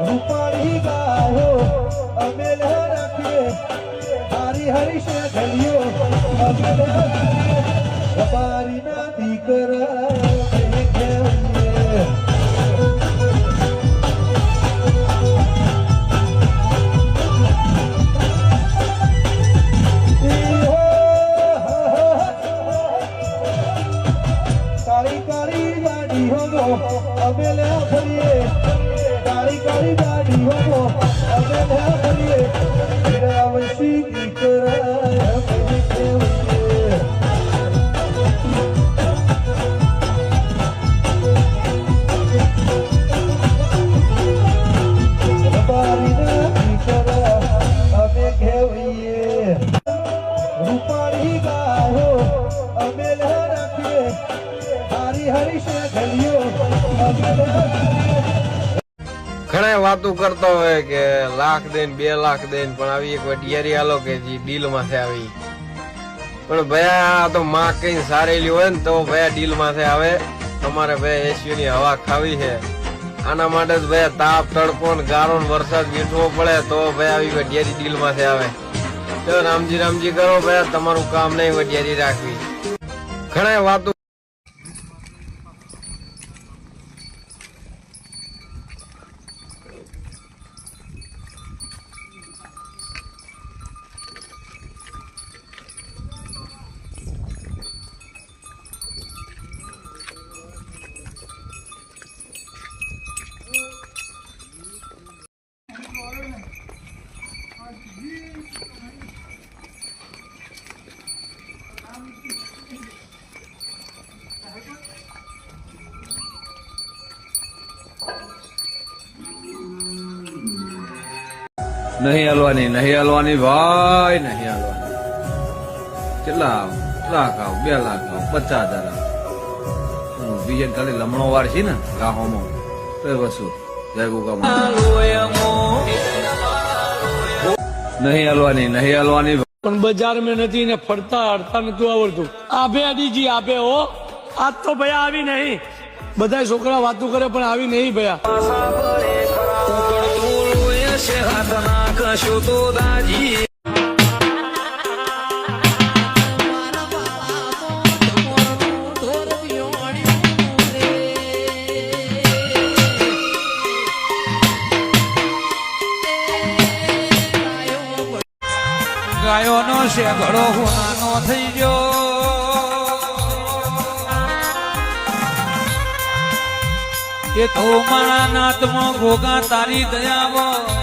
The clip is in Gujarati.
રૂપાળી ગાયો અમે રાખીએ હારી હરી છે ગલિયો અમે રાખીએ રબારી ના દીકરા કાળી કાળી ગાડી હોગો અમે લે ફરીએ કાળી કાળી ગાડી હોગો અમે લે ફરીએ વિરાવસી દીકરા અમે કેવીએ રબારીના દીકરા અમે કેવીએ રૂપાળી ગાયો અમે લે રાખીએ ઘણા વાતો કરતો હોય કે લાખ દે 2 લાખ દે પણ આવી એક વડિયારી આલો કે જે ડીલ માંથી આવી પણ ભયા તો માં કઈ સારેલી હોય ને તો ભયા ડીલ માંથી આવે તમારે ભયા એસી ની હવા ખાવી છે આના માટે જ ભયા તાપ તડકો ને ગારો ને વરસાદ વીઠવો પડે તો ભયા આવી વડિયારી ડીલ માંથી આવે તો રામજી રામજી કરો ભયા તમારું કામ નહીં વડિયારી રાખવી ઘણા વાતો नहीं हलवानी भाई नहीं हलवानी કેટલા લાખ આવ 2 લાખ આવ 50,000 આવ બીજે ખાલી લમણો વાર છે ને ગાહોમાં તો વસુ જય ગોગા નહીં હલવાની પણ બજાર મેં નથી ને ફરતા હડતા નતું આવડતું આપે અડીજી આપે હો આજ તો ભયા આવી નહીં બધા છોકરા વાતો કરે પણ આવી નહીં ભયા ગાયો નો શેઘડો હોનાનો થઈ ગયો એ તો મારા નાતમાં ભોગા તારી દયા